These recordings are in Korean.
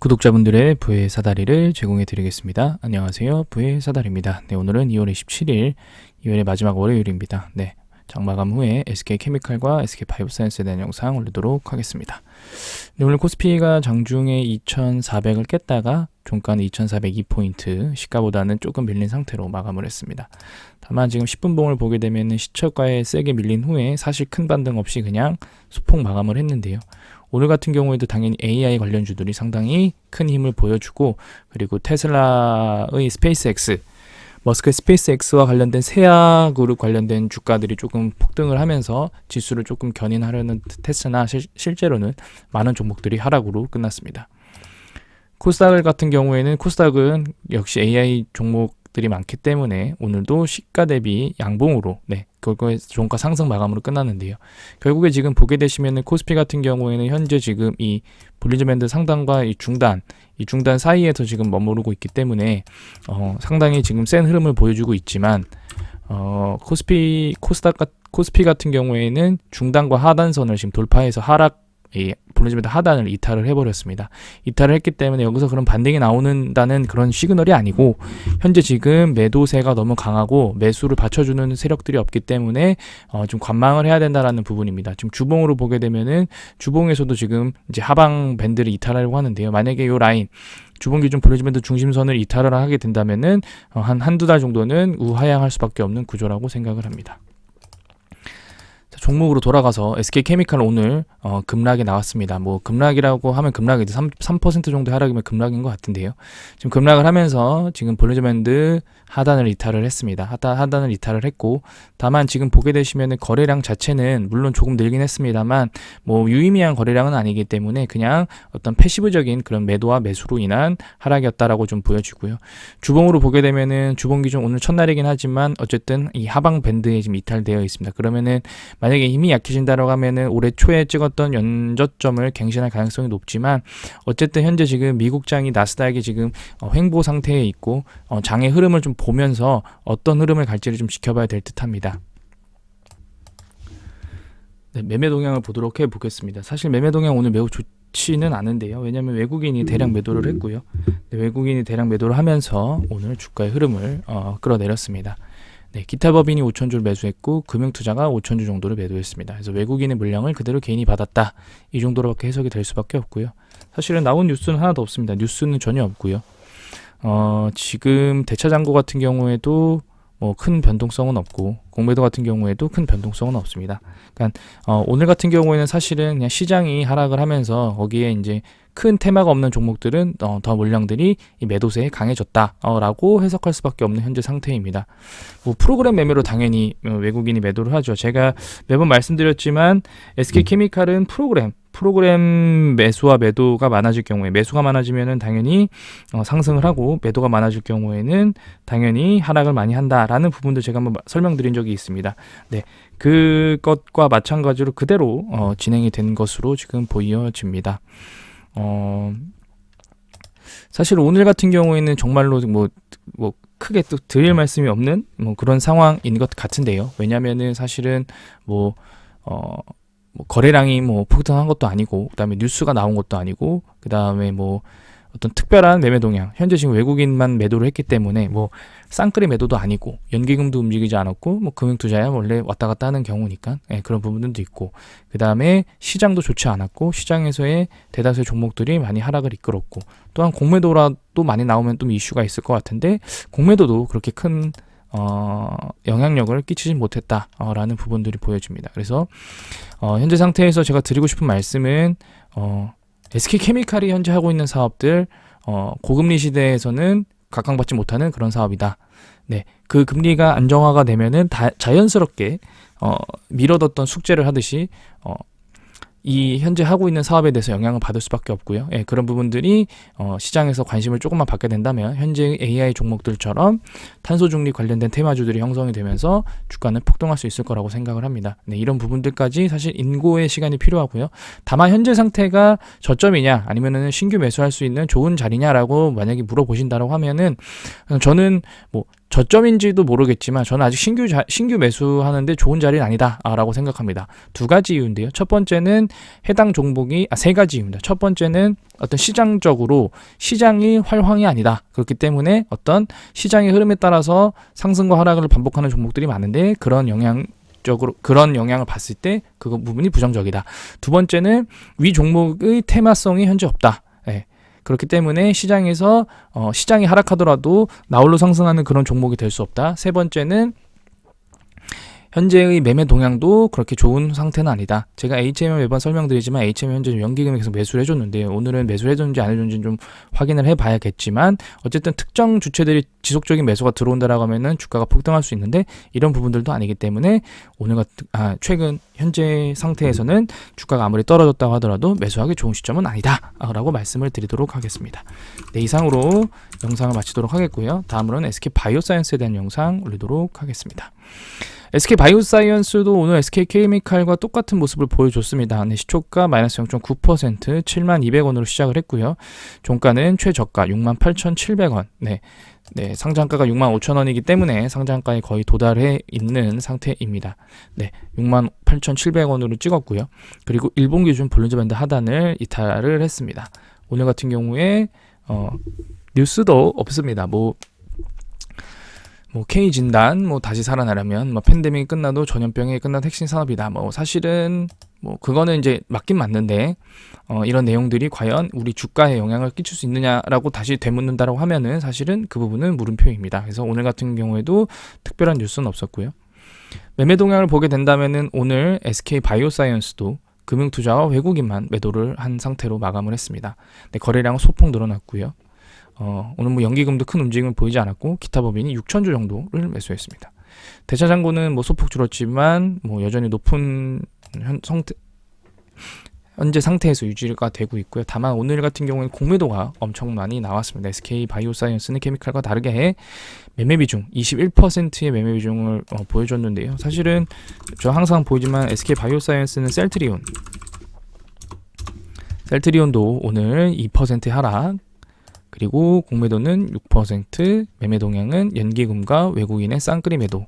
구독자분들의 부의 사다리를 제공해 드리겠습니다. 안녕하세요. 부의 사다리입니다. 네, 오늘은 2월 17일, 2월의 마지막 월요일입니다. 네, 장마감 후에 SK케미칼과 SK바이오사이언스에 대한 영상 올리도록 하겠습니다. 네, 오늘 코스피가 장중에 2400을 깼다가 종가는 2402포인트, 시가보다는 조금 밀린 상태로 마감을 했습니다. 다만 지금 10분봉을 보게 되면 시초가에 세게 밀린 후에 사실 큰 반등 없이 그냥 소폭 마감을 했는데요. 오늘 같은 경우에도 당연히 AI 관련주들이 상당히 큰 힘을 보여주고, 그리고 테슬라의 스페이스X, 머스크의 스페이스X와 관련된 세아그룹 관련된 주가들이 조금 폭등을 하면서 지수를 조금 견인하려는 듯했으나 실제로는 많은 종목들이 하락으로 끝났습니다. 코스닥 같은 경우에는 코스닥은 역시 AI 종목들이 많기 때문에 오늘도 시가 대비 양봉으로 결국에 종가 상승 마감으로 끝났는데요. 결국에 지금 보게 되시면은 코스피 같은 경우에는 현재 지금 이 볼리ンジャー밴드 상단과 이 중단 사이에서 지금 머무르고 있기 때문에 상당히 지금 센 흐름을 보여주고 있지만 코스피 같은 경우에는 중단과 하단선을 지금 돌파해서 볼리ンジャー밴드 하단을 이탈을 해버렸습니다. 이탈을 했기 때문에 여기서 그런 반등이 나오는다는 그런 시그널이 아니고, 현재 지금 매도세가 너무 강하고 매수를 받쳐주는 세력들이 없기 때문에 좀 관망을 해야 된다라는 부분입니다. 지금 주봉으로 보게 되면은 주봉에서도 지금 이제 하방 밴드를 이탈하려고 하는데요. 만약에 이 라인 주봉 기준 볼리ンジャー밴드 중심선을 이탈을 하게 된다면은 한두 달 정도는 우하향할 수밖에 없는 구조라고 생각을 합니다. 종목으로 돌아가서 SK케미칼 오늘 급락이 나왔습니다. 뭐 급락이라고 하면 급락이죠. 3% 정도 하락이면 급락인 것 같은데요. 지금 급락을 하면서 지금 볼리ンジャー밴드 하단을 이탈을 했습니다. 하단을 이탈을 했고, 다만 지금 보게 되시면 거래량 자체는 물론 조금 늘긴 했습니다만 뭐 유의미한 거래량은 아니기 때문에 그냥 어떤 패시브적인 그런 매도와 매수로 인한 하락이었다라고 좀 보여지고요. 주봉으로 보게 되면은 주봉 기준 오늘 첫날이긴 하지만 어쨌든 이 하방 밴드에 지금 이탈되어 있습니다. 그러면은 만약에 힘이 약해진다라고 하면은 올해 초에 찍었던 연저점을 갱신할 가능성이 높지만, 어쨌든 현재 지금 미국장이 나스닥이 지금 횡보 상태에 있고 장의 흐름을 좀 보면서 어떤 흐름을 갈지를 좀 지켜봐야 될 듯합니다. 네, 매매 동향을 보도록 해보겠습니다. 사실 매매 동향 오늘 매우 좋지는 않은데요. 왜냐하면 외국인이 대량 매도를 했고요. 외국인이 대량 매도를 하면서 오늘 주가의 흐름을 끌어내렸습니다. 네, 기타 법인이 5,000주를 매수했고 금융투자가 5,000주 정도를 매도했습니다. 그래서 외국인의 물량을 그대로 개인이 받았다, 이 정도로밖에 해석이 될 수밖에 없고요. 사실은 나온 뉴스는 하나도 없습니다. 뉴스는 전혀 없고요. 지금 대차장고 같은 경우에도 뭐 큰 변동성은 없고, 공매도 같은 경우에도 큰 변동성은 없습니다. 그러니까 오늘 같은 경우에는 사실은 그냥 시장이 하락을 하면서 거기에 이제 큰 테마가 없는 종목들은 더 물량들이 이 매도세에 강해졌다라고 해석할 수밖에 없는 현재 상태입니다. 뭐 프로그램 매매로 당연히 외국인이 매도를 하죠. 제가 매번 말씀드렸지만 SK케미칼은 프로그램 매수와 매도가 많아질 경우에, 매수가 많아지면은 당연히 상승을 하고, 매도가 많아질 경우에는 당연히 하락을 많이 한다라는 부분도 제가 한번 설명드린 적이 있습니다. 네, 그것과 마찬가지로 그대로 진행이 된 것으로 지금 보여집니다. 사실 오늘 같은 경우에는 정말로 뭐 크게 또 드릴 말씀이 없는 그런 상황인 것 같은데요. 왜냐면은 사실은 거래량이 폭등한 것도 아니고, 그다음에 뉴스가 나온 것도 아니고, 그다음에 어떤 특별한 매매 동향, 현재 지금 외국인만 매도를 했기 때문에 쌍끌이 매도도 아니고, 연기금도 움직이지 않았고, 금융투자야 원래 왔다 갔다 하는 경우니까 그런 부분들도 있고, 그다음에 시장도 좋지 않았고, 시장에서의 대다수의 종목들이 많이 하락을 이끌었고, 또한 공매도라도 많이 나오면 또 이슈가 있을 것 같은데 공매도도 그렇게 큰 영향력을 끼치지 못했다라는 부분들이 보여집니다. 그래서 현재 상태에서 제가 드리고 싶은 말씀은 SK케미칼이 현재 하고 있는 사업들, 고금리 시대에서는 각광받지 못하는 그런 사업이다. 네, 그 금리가 안정화가 되면은 자연스럽게 미뤄뒀던 숙제를 하듯이 이 현재 하고 있는 사업에 대해서 영향을 받을 수밖에 없고요. 그런 부분들이 시장에서 관심을 조금만 받게 된다면 현재 AI 종목들처럼 탄소 중립 관련된 테마주들이 형성이 되면서 주가는 폭등할 수 있을 거라고 생각을 합니다. 네, 이런 부분들까지 사실 인고의 시간이 필요하고요. 다만 현재 상태가 저점이냐 아니면은 신규 매수할 수 있는 좋은 자리냐라고 만약에 물어보신다라고 하면은 저는 저점인지도 모르겠지만 저는 아직 신규 매수하는데 좋은 자리는 아니다 라고 생각합니다. 두 가지 이유인데요. 첫 번째는 해당 종목이 세 가지 이유입니다. 첫 번째는 어떤 시장적으로 시장이 활황이 아니다. 그렇기 때문에 어떤 시장의 흐름에 따라서 상승과 하락을 반복하는 종목들이 많은데 그런 영향을 봤을 때 그 부분이 부정적이다. 두 번째는 위 종목의 테마성이 현재 없다. 그렇기 때문에 시장에서 시장이 하락하더라도 나홀로 상승하는 그런 종목이 될 수 없다. 세 번째는 현재의 매매 동향도 그렇게 좋은 상태는 아니다. 제가 HM을 매번 설명드리지만 HM 현재 연기금에 계속 매수를 해줬는데 오늘은 매수를 해줬는지 안 해줬는지 좀 확인을 해봐야겠지만 어쨌든 특정 주체들이 지속적인 매수가 들어온다라고 하면은 주가가 폭등할 수 있는데 이런 부분들도 아니기 때문에 최근 현재 상태에서는 주가가 아무리 떨어졌다고 하더라도 매수하기 좋은 시점은 아니다 라고 말씀을 드리도록 하겠습니다. 네, 이상으로 영상을 마치도록 하겠고요. 다음으로는 SK바이오사이언스에 대한 영상 올리도록 하겠습니다. SK바이오사이언스도 오늘 SK케미칼과 똑같은 모습을 보여줬습니다. 네, 시초가 마이너스 0.9% 72,200원으로 시작을 했고요. 종가는 최저가 68,700원. 네, 상장가가 65,000원이기 때문에 상장가에 거의 도달해 있는 상태입니다. 네, 68,700원으로 찍었고요. 그리고 일본 기준 볼린저 밴드 하단을 이탈을 했습니다. 오늘 같은 경우에 뉴스도 없습니다. K 진단, 다시 살아나려면, 팬데믹이 끝나도 전염병이 끝난 핵심 산업이다. 사실은, 그거는 이제 맞긴 맞는데, 이런 내용들이 과연 우리 주가에 영향을 끼칠 수 있느냐라고 다시 되묻는다라고 하면은 사실은 그 부분은 물음표입니다. 그래서 오늘 같은 경우에도 특별한 뉴스는 없었고요. 매매 동향을 보게 된다면은 오늘 SK바이오사이언스도 금융투자와 외국인만 매도를 한 상태로 마감을 했습니다. 네, 거래량은 소폭 늘어났고요. 오늘 연기금도 큰 움직임을 보이지 않았고 기타 법인이 6,000주 정도를 매수했습니다. 대차장고는 소폭 줄었지만 여전히 높은 현재 상태에서 유지가 되고 있고요. 다만 오늘 같은 경우는 공매도가 엄청 많이 나왔습니다. SK바이오사이언스는 케미칼과 다르게 매매 비중 21%의 매매 비중을 보여줬는데요. 사실은 저 항상 보이지만 SK바이오사이언스는 셀트리온도 오늘 2% 하락, 그리고 공매도는 6%, 매매 동향은 연기금과 외국인의 쌍끌이 매도,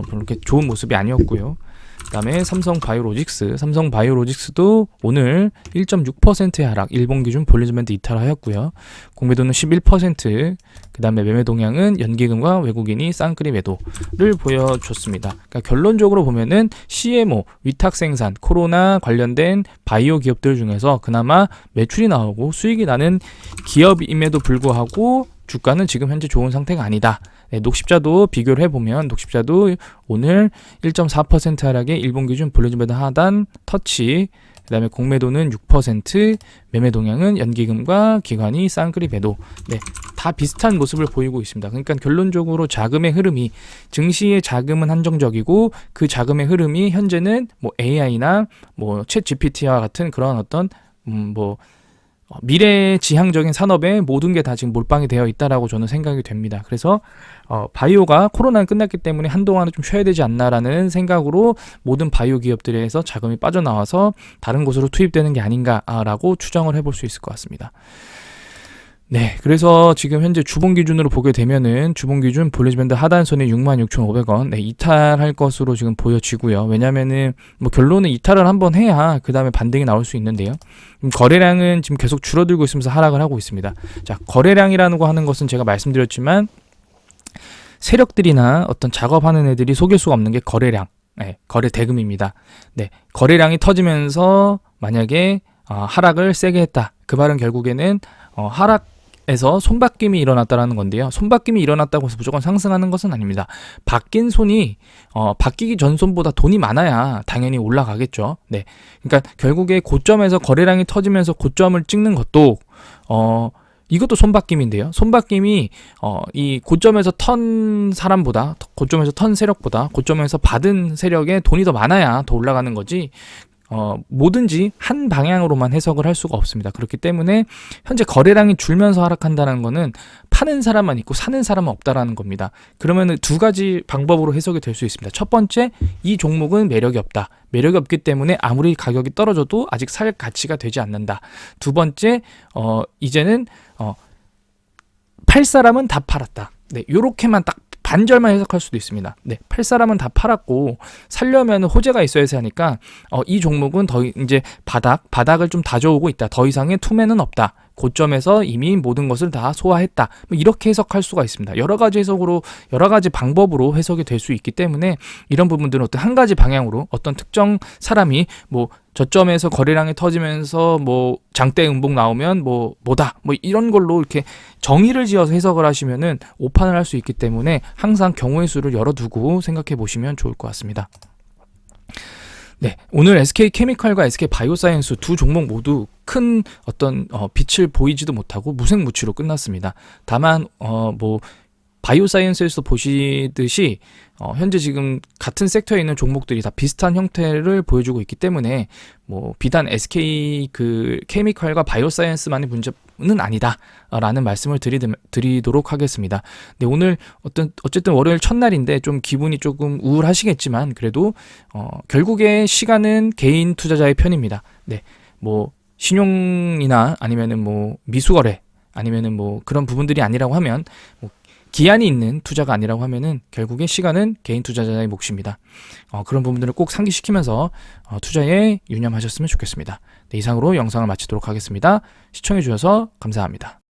그렇게 좋은 모습이 아니었고요. 그 다음에 삼성바이오로직스도 오늘 1.6%의 하락, 일본 기준 볼린저 밴드 이탈하였고요. 공매도는 11%, 그 다음에 매매 동향은 연기금과 외국인이 쌍끌이 매도를 보여줬습니다. 그러니까 결론적으로 보면은 CMO, 위탁 생산, 코로나 관련된 바이오 기업들 중에서 그나마 매출이 나오고 수익이 나는 기업임에도 불구하고 주가는 지금 현재 좋은 상태가 아니다. 네, 녹십자도 비교를 해보면 녹십자도 오늘 1.4% 하락에 일본 기준 볼린저 밴드 하단 터치, 그 다음에 공매도는 6%, 매매 동향은 연기금과 기관이 쌍끌이 매도, 네, 다 비슷한 모습을 보이고 있습니다. 그러니까 결론적으로 자금의 흐름이, 증시의 자금은 한정적이고 그 자금의 흐름이 현재는 AI나 챗 GPT와 같은 그런 어떤 미래지향적인 산업에 모든 게 다 지금 몰빵이 되어 있다라고 저는 생각이 됩니다. 그래서 바이오가 코로나가 끝났기 때문에 한동안은 좀 쉬어야 되지 않나라는 생각으로 모든 바이오 기업들에서 자금이 빠져나와서 다른 곳으로 투입되는 게 아닌가라고 추정을 해볼 수 있을 것 같습니다. 네, 그래서 지금 현재 주봉 기준으로 보게 되면은 주봉 기준 볼린저 밴드 하단선이 66,500원, 네, 이탈할 것으로 지금 보여지고요. 왜냐면은 결론은 이탈을 한번 해야 그 다음에 반등이 나올 수 있는데요. 거래량은 지금 계속 줄어들고 있으면서 하락을 하고 있습니다. 자, 거래량이라는 거 하는 것은 제가 말씀드렸지만 세력들이나 어떤 작업하는 애들이 속일 수가 없는 게 거래량, 네, 거래 대금입니다. 네, 거래량이 터지면서 만약에 하락을 세게 했다. 그 말은 결국에는 하락에서 손바뀜이 일어났다라는 건데요. 손바뀜이 일어났다고 해서 무조건 상승하는 것은 아닙니다. 바뀐 손이 바뀌기 전 손보다 돈이 많아야 당연히 올라가겠죠. 네, 그러니까 결국에 고점에서 거래량이 터지면서 고점을 찍는 것도 이것도 손바뀜인데요. 손바뀜이 이 고점에서 턴 사람보다, 고점에서 턴 세력보다 고점에서 받은 세력에 돈이 더 많아야 더 올라가는 거지, 뭐든지 한 방향으로만 해석을 할 수가 없습니다. 그렇기 때문에 현재 거래량이 줄면서 하락한다는 거는 파는 사람만 있고 사는 사람은 없다라는 겁니다. 그러면 두 가지 방법으로 해석이 될 수 있습니다. 첫 번째, 이 종목은 매력이 없다. 매력이 없기 때문에 아무리 가격이 떨어져도 아직 살 가치가 되지 않는다. 두 번째, 이제는 팔 사람은 다 팔았다. 네, 요렇게만 딱 반절만 해석할 수도 있습니다. 네, 팔 사람은 다 팔았고 살려면 호재가 있어야 하니까 이 종목은 더 이제 바닥을 좀 다져오고 있다. 더 이상의 투매는 없다. 고점에서 이미 모든 것을 다 소화했다. 뭐 이렇게 해석할 수가 있습니다. 여러 가지 해석으로, 여러 가지 방법으로 해석이 될 수 있기 때문에 이런 부분들은 어떤 한 가지 방향으로 어떤 특정 사람이 뭐 저점에서 거래량이 터지면서 뭐 장대 음봉 나오면 뭐다 이런 걸로 이렇게 정의를 지어서 해석을 하시면은 오판을 할 수 있기 때문에 항상 경우의 수를 열어두고 생각해 보시면 좋을 것 같습니다. 네, 오늘 SK케미칼과 SK바이오사이언스 두 종목 모두 큰 어떤 빛을 보이지도 못하고 무색무취로 끝났습니다. 다만 뭐 바이오사이언스에서 보시듯이 현재 지금 같은 섹터에 있는 종목들이 다 비슷한 형태를 보여주고 있기 때문에 뭐 비단 SK 케미칼과 바이오사이언스만의 문제는 아니다라는 말씀을 드리도록 하겠습니다. 네, 오늘 어쨌든 월요일 첫날인데 좀 기분이 조금 우울하시겠지만 그래도 결국에 시간은 개인 투자자의 편입니다. 네, 뭐 신용이나 아니면은 뭐 미수거래 아니면은 뭐 그런 부분들이 아니라고 하면 뭐 기한이 있는 투자가 아니라고 하면은 결국에 시간은 개인 투자자의 몫입니다. 그런 부분들을 꼭 상기시키면서 투자에 유념하셨으면 좋겠습니다. 네, 이상으로 영상을 마치도록 하겠습니다. 시청해 주셔서 감사합니다.